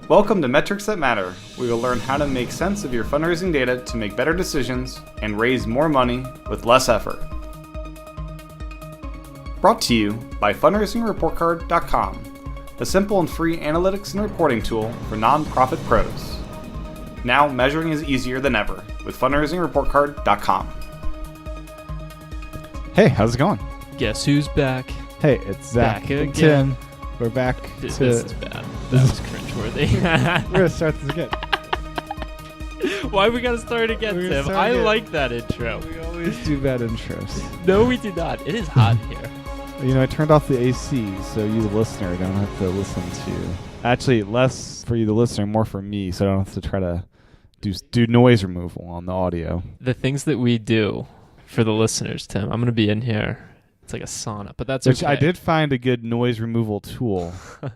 Welcome to Metrics That Matter. We will learn how to make sense of your fundraising data to make better decisions and raise more money with less effort. Brought to you by fundraisingreportcard.com, the simple and free analytics and reporting tool for nonprofit pros. Now measuring is easier than ever with fundraisingreportcard.com. Hey, how's it going? Guess who's back? Hey, it's Zach Back and again. Tim. We're back This to... is bad. That was cringeworthy. We're going to start this again. Why we gotta start again, We're gonna Tim? start I again. like that intro. We always do bad intros. No, we do not. It is hot in here. You know, I turned off the AC, so you, the listener, don't have to listen to... Actually, less for you, the listener, more for me, so I don't have to try to do noise removal on the audio. The things that we do for the listeners, Tim, I'm gonna be in here. It's like a sauna, but that's Which okay. I did find a good noise removal tool,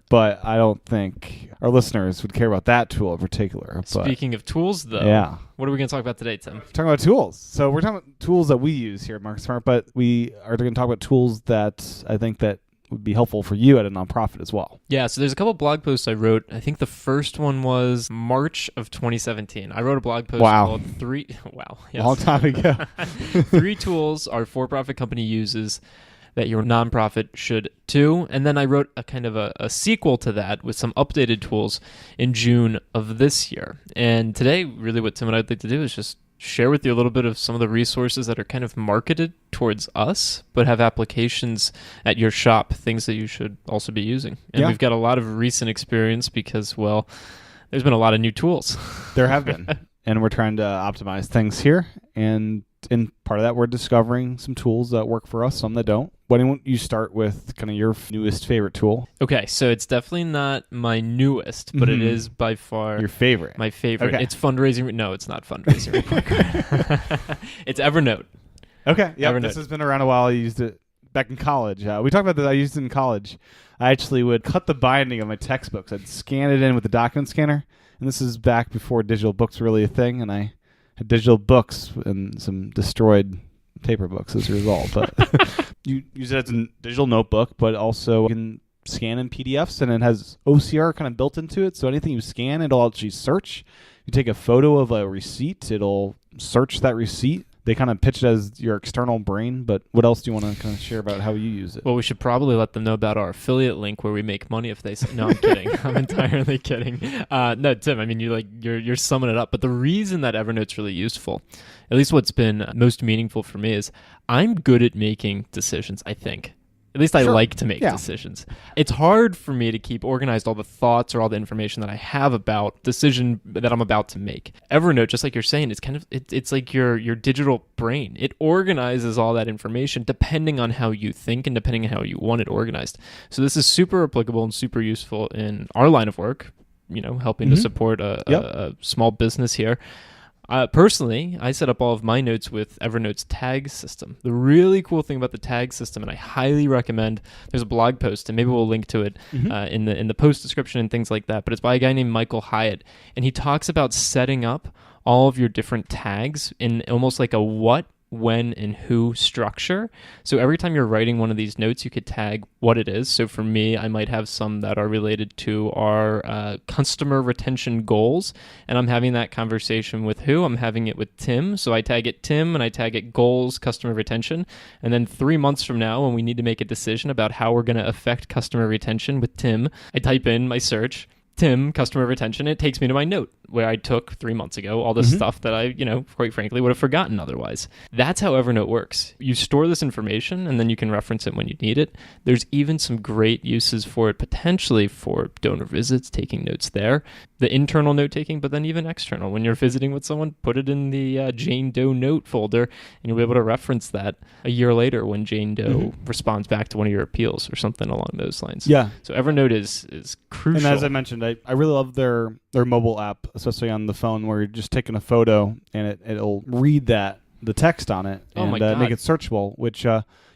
but I don't think our listeners would care about that tool in particular. But Speaking of tools, though, yeah. what are we gonna talk about today, Tim? Talking about tools. So we're talking about tools that we use here at Market Smart, but we are going to talk about tools that I think that would be helpful for you at a nonprofit as well. Yeah, so there's a couple blog posts I wrote. I think the first one was March of 2017. I wrote a blog post called yes. Long time ago. 3 tools our for-profit company uses that your nonprofit should too. And then I wrote a kind of a sequel to that with some updated tools in June of this year. And today, really what Tim and I'd like to do is just share with you a little bit of some of the resources that are kind of marketed towards us, but have applications at your shop, things that you should also be using. And we've got a lot of recent experience because, well, there's been a lot of new tools. There have been. And we're trying to optimize things here. And in part of that, we're discovering some tools that work for us, some that don't. Why don't you start with kind of your newest favorite tool? Okay, so it's definitely not my newest, but it is by far Your favorite. my favorite. Okay. It's fundraising. No, it's not fundraising report card. It's Evernote. Okay. Yeah, Evernote. this has been around a while. I used it back in college. We talked about this. I used it in college. I actually would cut the binding of my textbooks. I'd scan it in with the document scanner. And this is back before digital books were really a thing. And I had digital books and some destroyed paper books as a result. But you use it as a digital notebook, but also you can scan in PDFs, and it has OCR kind of built into it. So anything you scan, it'll actually search. You take a photo of a receipt, it'll search that receipt. They kind of pitch it as your external brain, but what else do you want to kind of share about how you use it? Well, we should probably let them know about our affiliate link where we make money if they say, no, I'm kidding. I'm entirely kidding. No, Tim, I mean, you're summing it up. But the reason that Evernote's really useful, at least what's been most meaningful for me, is I'm good at making decisions, I think. At least I like to make decisions. It's hard for me to keep organized all the thoughts or all the information that I have about decision that I'm about to make. Evernote, just like you're saying, it's kind of it's like your digital brain. It organizes all that information depending on how you think and depending on how you want it organized. So this is super applicable and super useful in our line of work, you know, helping to support a small business here. Personally, I set up all of my notes with Evernote's tag system. The really cool thing about the tag system, and I highly recommend, there's a blog post, and maybe we'll link to it in the post description and things like that, but it's by a guy named Michael Hyatt, and he talks about setting up all of your different tags in almost like a what, when, and who structure. So every time you're writing one of these notes, you could tag what it is. So for me, I might have some that are related to our customer retention goals, and I'm having that conversation with who? I'm having it with Tim. So I tag it Tim, and I tag it goals, customer retention. And then 3 months from now, when we need to make a decision about how we're going to affect customer retention with Tim, I type in my search, Tim, customer retention. It takes me to my note where I took 3 months ago all the stuff that I, quite frankly, would have forgotten otherwise. That's how Evernote works. You store this information and then you can reference it when you need it. There's even some great uses for it, potentially for donor visits, taking notes there, the internal note taking, but then even external. When you're visiting with someone, put it in the Jane Doe note folder and you'll be able to reference that a year later when Jane Doe responds back to one of your appeals or something along those lines. Yeah. So Evernote is crucial. And as I mentioned, I really love their mobile app, especially on the phone, where you're just taking a photo and it'll read the text on it and make it searchable, which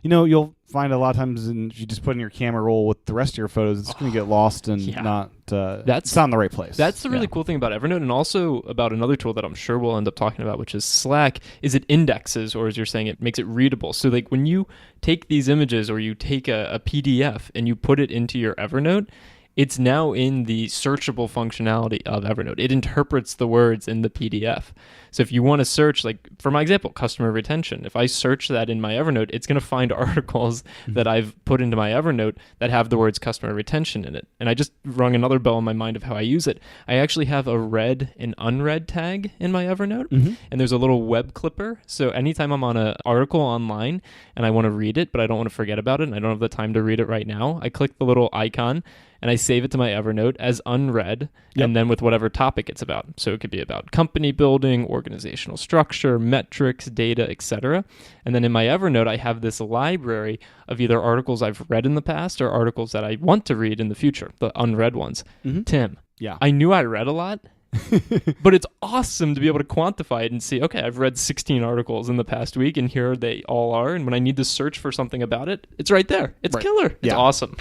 you'll find a lot of times if you just put in your camera roll with the rest of your photos, it's going to get lost and it's not in the right place. That's the really cool thing about Evernote, and also about another tool that I'm sure we'll end up talking about, which is Slack, is it indexes, or as you're saying, it makes it readable. So like when you take these images or you take a PDF and you put it into your Evernote, it's now in the searchable functionality of Evernote. It interprets the words in the PDF. So if you want to search, like for my example, customer retention, if I search that in my Evernote, it's going to find articles that I've put into my Evernote that have the words customer retention in it. And I just rung another bell in my mind of how I use it. I actually have a read and unread tag in my Evernote, and there's a little web clipper. So anytime I'm on an article online and I want to read it, but I don't want to forget about it, and I don't have the time to read it right now, I click the little icon and I save it to my Evernote as unread, and then with whatever topic it's about. So it could be about company building, organizational structure, metrics, data, etc. And then in my Evernote, I have this library of either articles I've read in the past or articles that I want to read in the future, the unread ones. Tim, I knew I read a lot, but it's awesome to be able to quantify it and see, okay, I've read 16 articles in the past week, and here they all are. And when I need to search for something about it, it's right there. It's killer. It's awesome.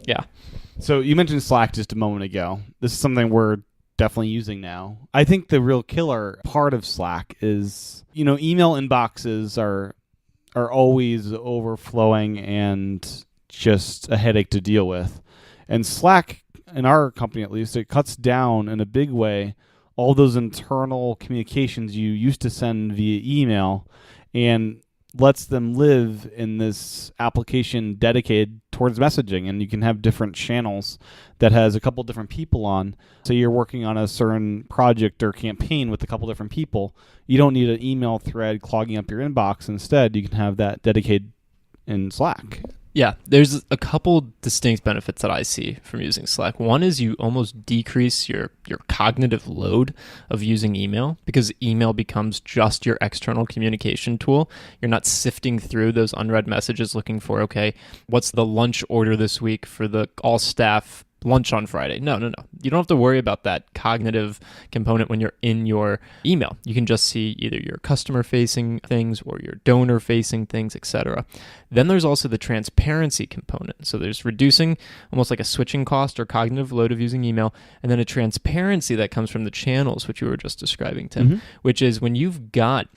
Yeah. So you mentioned Slack just a moment ago. This is something we're definitely using now. I think the real killer part of Slack is, email inboxes are always overflowing and just a headache to deal with. And Slack, in our company at least, it cuts down in a big way all those internal communications you used to send via email and lets them live in this application dedicated towards messaging. And you can have different channels that has a couple different people on. So you're working on a certain project or campaign with a couple different people. You don't need an email thread clogging up your inbox. Instead, you can have that dedicated in Slack. Yeah, there's a couple distinct benefits that I see from using Slack. One is you almost decrease your cognitive load of using email, because email becomes just your external communication tool. You're not sifting through those unread messages looking for, okay, what's the lunch order this week for the all staff lunch on Friday. No. You don't have to worry about that cognitive component when you're in your email. You can just see either your customer-facing things or your donor-facing things, etc. Then there's also the transparency component. So there's reducing almost like a switching cost or cognitive load of using email, and then a transparency that comes from the channels, which you were just describing, Tim, which is when you've got,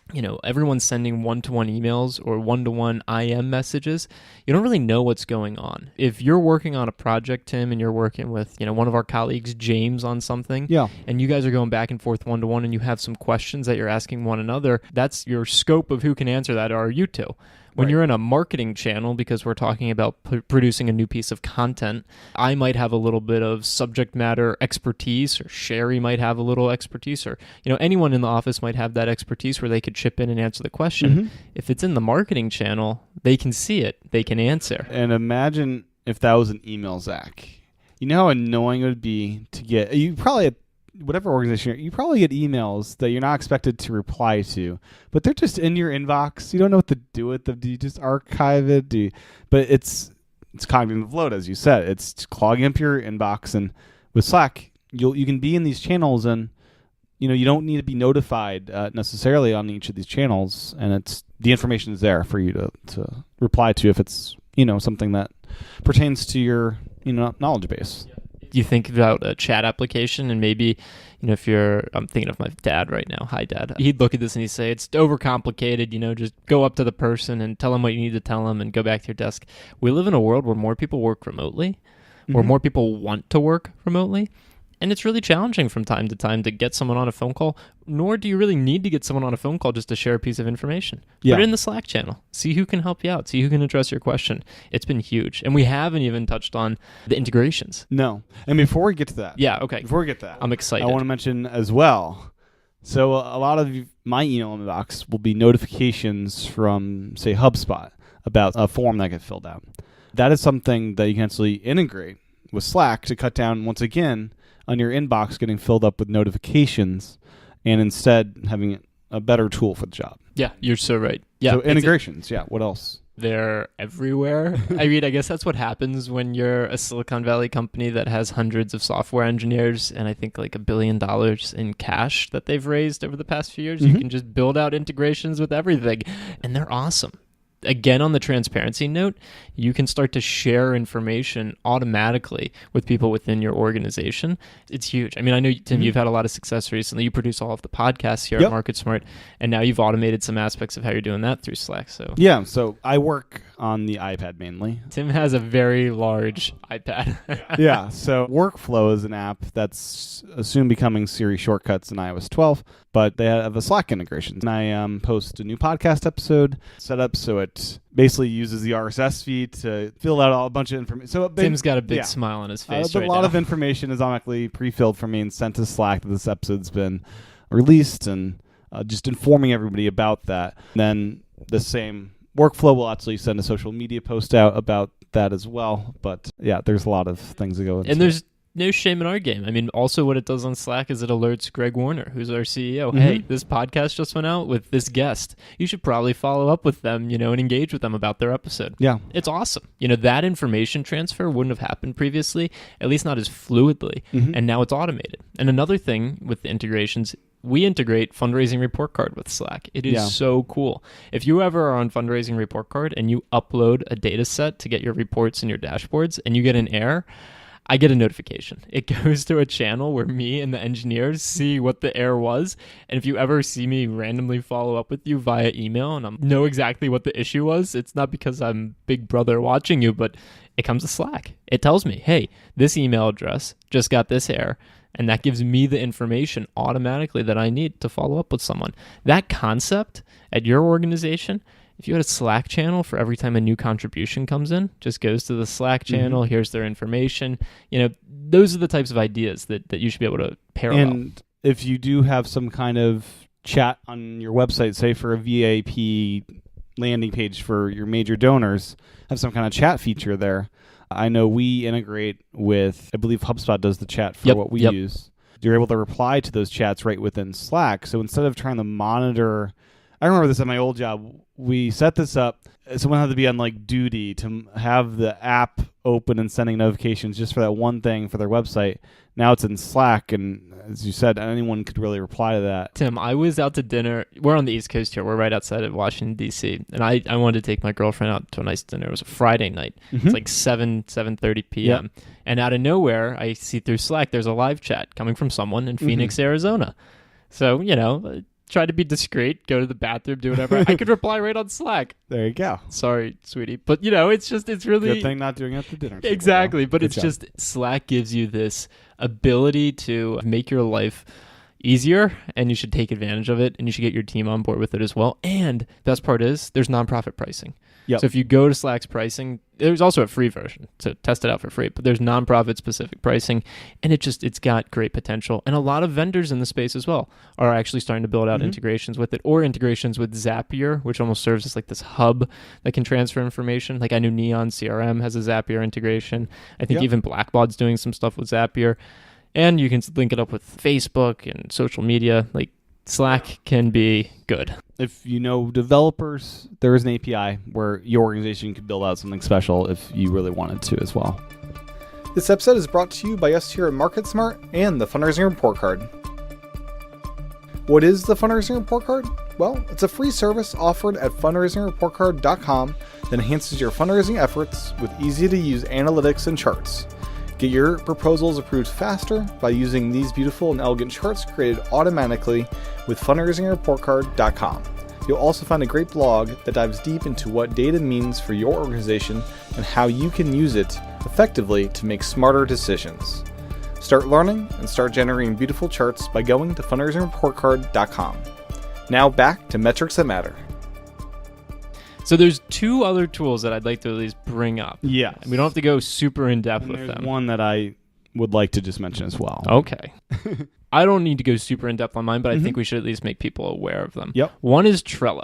everyone sending one-to-one emails or one-to-one IM messages, you don't really know what's going on. If you're working on a project, Tim, and you're working with, one of our colleagues, James, on something, and you guys are going back and forth one-to-one and you have some questions that you're asking one another, that's your scope of who can answer that are you two. When you're in a marketing channel, because we're talking about producing a new piece of content, I might have a little bit of subject matter expertise, or Sherry might have a little expertise, or anyone in the office might have that expertise where they could chip in and answer the question. If it's in the marketing channel, they can see it, they can answer. And imagine if that was an email, Zach. You know how annoying it would be to get, you probably at whatever organization, you probably get emails that you're not expected to reply to, but they're just in your inbox. You don't know what to do with them. Do you just archive it? But it's cognitive load, as you said. It's clogging up your inbox. And with Slack, you can be in these channels, and you don't need to be notified necessarily on each of these channels, and the information is there for you to reply to if it's something that pertains to your knowledge base. You think about a chat application, and maybe, I'm thinking of my dad right now. Hi, Dad. He'd look at this and he'd say, it's overcomplicated, just go up to the person and tell them what you need to tell them and go back to your desk. We live in a world where more people work remotely, where more people want to work remotely. And it's really challenging from time to time to get someone on a phone call, nor do you really need to get someone on a phone call just to share a piece of information. Put it in the Slack channel. See who can help you out. See who can address your question. It's been huge. And we haven't even touched on the integrations. No. And before we get to that. Yeah, okay. Before we get to that. I'm excited. I want to mention as well. So a lot of my email inbox will be notifications from, say, HubSpot about a form that gets filled out. That is something that you can actually integrate with Slack to cut down, once again, on your inbox getting filled up with notifications, and instead having a better tool for the job. Yeah, you're so right. Yeah. So integrations, what else? They're everywhere. I guess that's what happens when you're a Silicon Valley company that has hundreds of software engineers and I think like $1 billion in cash that they've raised over the past few years. You can just build out integrations with everything, and they're awesome. Again, on the transparency note, you can start to share information automatically with people within your organization. It's huge. I know, Tim, you've had a lot of success recently. You produce all of the podcasts here at MarketSmart, and now you've automated some aspects of how you're doing that through Slack. So so I work on the iPad mainly. Tim has a very large iPad. Yeah, so Workflow is an app that's soon becoming Siri shortcuts in iOS 12, but they have a Slack integration. And I post a new podcast episode set up so it basically uses the RSS feed to fill out a bunch of information. So Tim's got a big smile on his face right now. A lot of information is automatically pre-filled for me and sent to Slack that this episode's been released, and just informing everybody about that. Then the same Workflow will actually send a social media post out about that as well. But yeah, there's a lot of things that go into it. And there's no shame in our game. I mean, also what it does on Slack is it alerts Greg Warner, who's our CEO. Mm-hmm. Hey, this podcast just went out with this guest. You should probably follow up with them, and engage with them about their episode. Yeah. It's awesome. That information transfer wouldn't have happened previously, at least not as fluidly. Mm-hmm. And now it's automated. And another thing with the integrations, we integrate Fundraising Report Card with Slack. It is so cool. If you ever are on Fundraising Report Card and you upload a data set to get your reports and your dashboards and you get an error, I get a notification. It goes to a channel where me and the engineers see what the error was. And if you ever see me randomly follow up with you via email and I know exactly what the issue was, it's not because I'm Big Brother watching you, but it comes to Slack. It tells me, hey, this email address just got this error. And that gives me the information automatically that I need to follow up with someone. That concept at your organization, if you had a Slack channel for every time a new contribution comes in, just goes to the Slack channel, here's their information. Those are the types of ideas that you should be able to parallel. And if you do have some kind of chat on your website, say for a VIP landing page for your major donors, have some kind of chat feature there. I know we integrate with, I believe HubSpot does the chat for what we use. You're able to reply to those chats right within Slack. So instead of trying to monitor, I remember this at my old job, we set this up. Someone had to be on duty to have the app open and sending notifications just for that one thing for their website. Now it's in Slack, and as you said, anyone could really reply to that. Tim, I was out to dinner. We're on the East Coast here. We're right outside of Washington, D.C. And I wanted to take my girlfriend out to a nice dinner. It was a Friday night. Mm-hmm. It's like 7:30 p.m. Yep. And out of nowhere, I see through Slack, there's a live chat coming from someone in Phoenix, Arizona. So, try to be discreet, go to the bathroom, do whatever. I could reply right on Slack. There you go. Sorry, sweetie. But, it's really... Good thing not doing it at the dinner table. Exactly. But Good it's job. just Slack gives you this ability to make your life easier, and you should take advantage of it, and you should get your team on board with it as well. And best part is there's nonprofit pricing. Yep. So if you go to Slack's pricing, there's also a free version to test it out for free, but there's nonprofit specific pricing, and it's got great potential. And a lot of vendors in the space as well are actually starting to build out integrations with it, or integrations with Zapier, which almost serves as like this hub that can transfer information. Like I knew Neon CRM has a Zapier integration. I think even Blackbaud's doing some stuff with Zapier. And you can link it up with Facebook and social media. Like Slack can be good. If you know developers, there is an API where your organization could build out something special if you really wanted to as well. This episode is brought to you by us here at MarketSmart and the Fundraising Report Card. What is the Fundraising Report Card? Well, it's a free service offered at fundraisingreportcard.com that enhances your fundraising efforts with easy-to-use analytics and charts. Get your proposals approved faster by using these beautiful and elegant charts created automatically with fundraisingreportcard.com. You'll also find a great blog that dives deep into what data means for your organization and how you can use it effectively to make smarter decisions. Start learning and start generating beautiful charts by going to fundraisingreportcard.com. Now back to Metrics That Matter. So there's two other tools that I'd like to at least bring up. Yeah. We don't have to go super in depth And with there's them. one that I would like to just mention as well. Okay. I don't need to go super in depth on mine, but I think we should at least make people aware of them. Yep. One is Trello.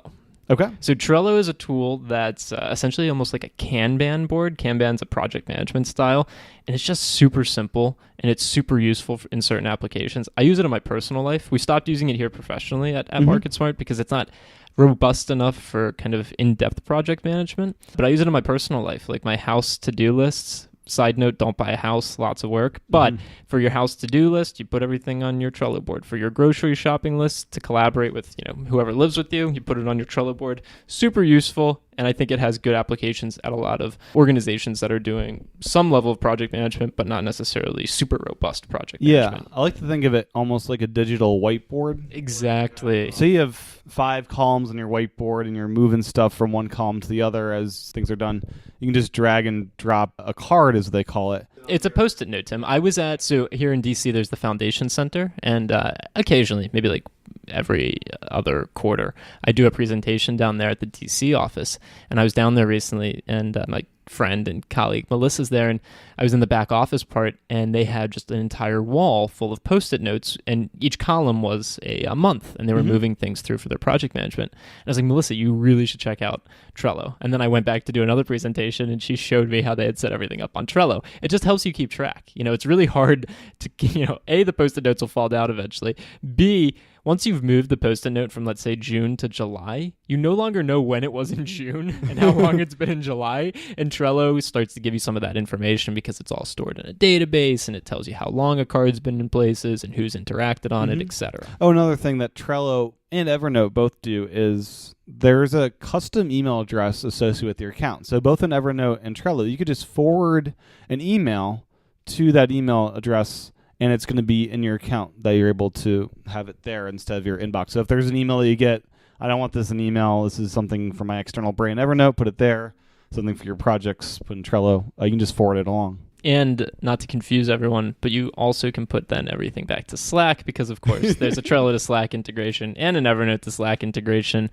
Okay. So Trello is a tool that's essentially almost like a Kanban board. Kanban's a project management style, and it's just super simple, and it's super useful in certain applications. I use it in my personal life. We stopped using it here professionally at MarketSmart because it's not robust enough for kind of in-depth project management. But I use it in my personal life, like my house to-do lists. Side note, don't buy a house, lots of work. But for your house to-do list, you put everything on your Trello board. For your grocery shopping list, to collaborate with whoever lives with you, you put it on your Trello board. Super useful, And I think it has good applications at a lot of organizations that are doing some level of project management, but not necessarily super robust project management. I like to think of it almost like a digital whiteboard. Exactly. So you have 5 columns on your whiteboard and you're moving stuff from one column to the other as things are done. You can just drag and drop a card, as they call it. It's a Post-it note, Tim. So here in DC, there's the Foundation Center, and occasionally, maybe like every other quarter, I do a presentation down there at the DC office. And I was down there recently, and my friend and colleague Melissa's there, and I was in the back office part, and they had just an entire wall full of Post-it notes, and each column was a month, and they were moving things through for their project management. And I was like, Melissa, you really should check out Trello. And then I went back to do another presentation, and she showed me how they had set everything up on Trello. It just helps you keep track. It's really hard to, A, the Post-it notes will fall down eventually. B, once you've moved the Post-it note from, let's say, June to July, you no longer know when it was in June and how long it's been in July. And Trello starts to give you some of that information because it's all stored in a database, and it tells you how long a card's been in places and who's interacted on it, etc. Oh, another thing that Trello and Evernote both do is there's a custom email address associated with your account. So both in Evernote and Trello, you could just forward an email to that email address, and it's going to be in your account that you're able to have it there instead of your inbox. So if there's an email that you get, I don't want this in email, this is something from my external brain, Evernote, put it there. Something for your projects, put in Trello. You can just forward it along. And not to confuse everyone, but you also can put then everything back to Slack because, of course, there's a Trello to Slack integration and an Evernote to Slack integration.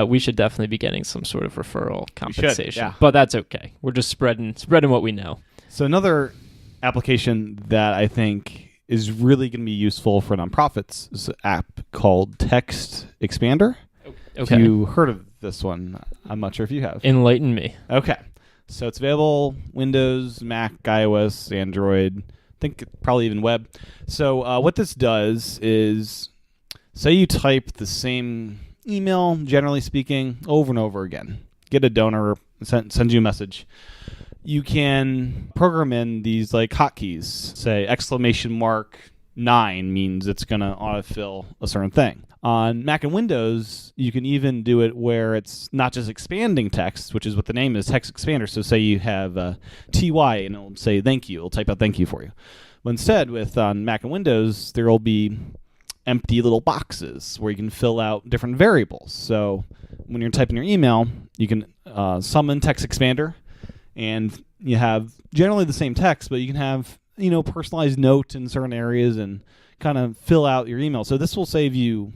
We should definitely be getting some sort of referral compensation. Yeah. But that's okay. We're just spreading what we know. So another application that I think is really going to be useful for nonprofits is an app called Text Expander. Okay. Have you heard of this one? I'm not sure if you have. Enlighten me. Okay. So it's available Windows, Mac, iOS, Android, I think probably even web. So what this does is, say you type the same email, generally speaking, over and over again. Get a donor, sends you a message. You can program in these like hotkeys. Say !9 means it's going to autofill a certain thing. On Mac and Windows, you can even do it where it's not just expanding text, which is what the name is, Text Expander. So say you have TY and it'll say thank you. It'll type out thank you for you. But instead, on Mac and Windows, there will be empty little boxes where you can fill out different variables. So when you're typing your email, you can summon Text Expander, and you have generally the same text, but you can have personalized notes in certain areas and kind of fill out your email. So this will save you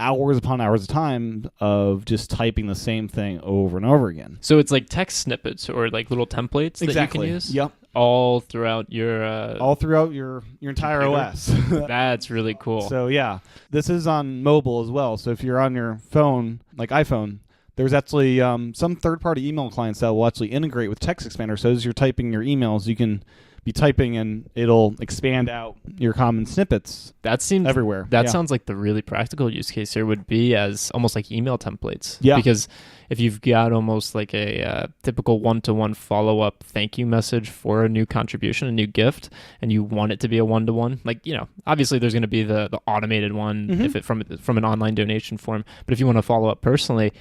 hours upon hours of time of just typing the same thing over and over again. So it's like text snippets or like little templates that you can use? Yep. All throughout your... your entire OS. That's really cool. So yeah, this is on mobile as well. So if you're on your phone, like iPhone, there's actually some third-party email clients that will actually integrate with Text Expander. So as you're typing your emails, you can be typing and it'll expand out your common snippets. That seems everywhere. That sounds like the really practical use case here would be as almost like email templates. Yeah. Because if you've got almost like a typical one-to-one follow-up thank you message for a new contribution, a new gift, and you want it to be a one-to-one, like, obviously there's going to be the automated one if it from an online donation form. But if you want to follow up personally,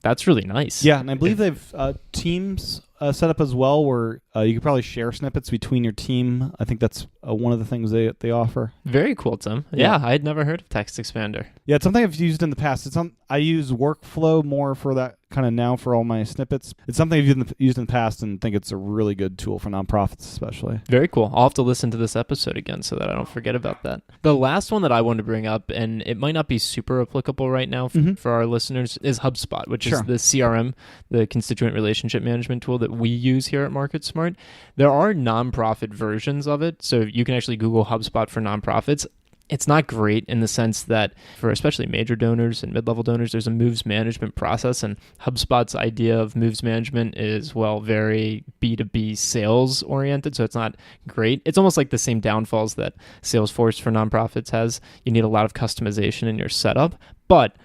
that's really nice. Yeah, and I believe they've Teams set up as well, where you could probably share snippets between your team. I think that's one of the things they offer. Very coal, Tim. Yeah, I had never heard of Text Expander. Yeah, it's something I've used in the past. I use Workflow more for that kind of now for all my snippets. It's something I've used in the past and think it's a really good tool for nonprofits especially. Very cool. I'll have to listen to this episode again so that I don't forget about that. The last one that I wanted to bring up, and it might not be super applicable right now for our listeners, is HubSpot, which is the CRM, the constituent relationship management tool that we use here at MarketSmart. There are nonprofit versions of it, so you can actually Google HubSpot for nonprofits. It's not great in the sense that for especially major donors and mid-level donors, there's a moves management process, and HubSpot's idea of moves management is, very B2B sales oriented, so it's not great. It's almost like the same downfalls that Salesforce for nonprofits has. You need a lot of customization in your setup, but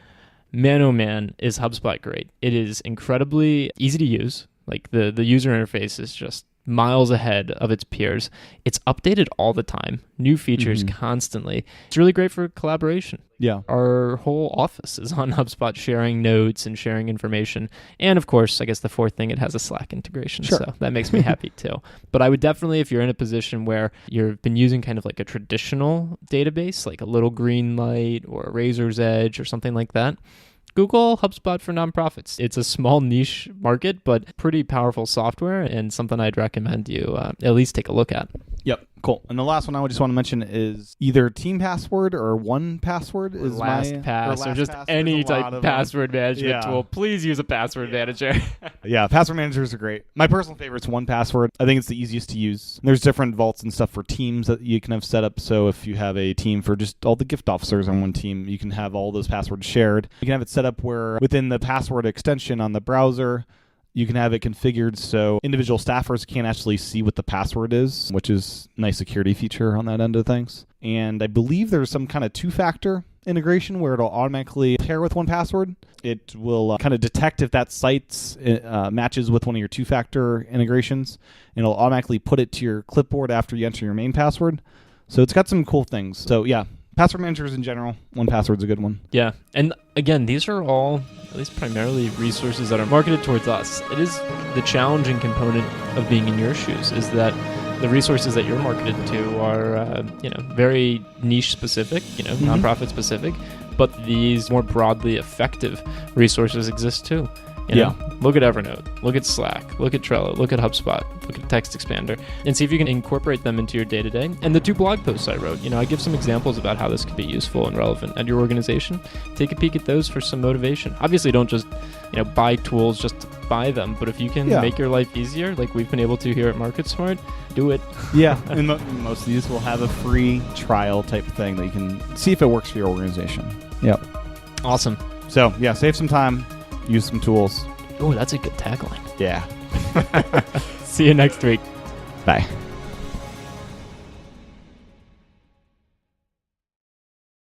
man, oh man, is HubSpot great. It is incredibly easy to use. Like the user interface is just miles ahead of its peers. It's updated all the time, new features constantly. It's really great for collaboration. Yeah. Our whole office is on HubSpot, sharing notes and sharing information. And of course, I guess the fourth thing, it has a Slack integration. Sure. So that makes me happy too. But I would definitely, if you're in a position where you've been using kind of like a traditional database, like a Little Green Light or a Razor's Edge or something like that, Google HubSpot for nonprofits. It's a small niche market, but pretty powerful software and something I'd recommend you at least take a look at. Yep. Cool. And the last one I would just want to mention is either Team Password or 1Password is LastPass or just any type of password management tool. Please use a password manager. Yeah, password managers are great. My personal favorite is 1Password. I think it's the easiest to use. There's different vaults and stuff for teams that you can have set up. So if you have a team for just all the gift officers on one team, you can have all those passwords shared. You can have it set up where within the password extension on the browser, you can have it configured so individual staffers can't actually see what the password is, which is a nice security feature on that end of things. And I believe there's some kind of two-factor integration where it'll automatically pair with 1Password. It will kind of detect if that site matches with one of your two-factor integrations, and it'll automatically put it to your clipboard after you enter your main password. So it's got some cool things. So yeah, password managers in general, 1Password's a good one. Yeah, and again, these are all, at least primarily, resources that are marketed towards us. It is the challenging component of being in your shoes is that the resources that you're marketed to are, very niche specific, nonprofit specific, but these more broadly effective resources exist too. You know? Look at Evernote, look at Slack, look at Trello, look at HubSpot, look at Text Expander, and see if you can incorporate them into your day-to-day. And the 2 blog posts I wrote, I give some examples about how this could be useful and relevant at your organization. Take a peek at those for some motivation. Obviously, don't just buy tools just to buy them, but if you can make your life easier, like we've been able to here at MarketSmart, do it. Yeah, and most of these will have a free trial type thing that you can see if it works for your organization. Yep. Awesome. So yeah, save some time. Use some tools. Oh, that's a good tagline. Yeah. See you next week. Bye.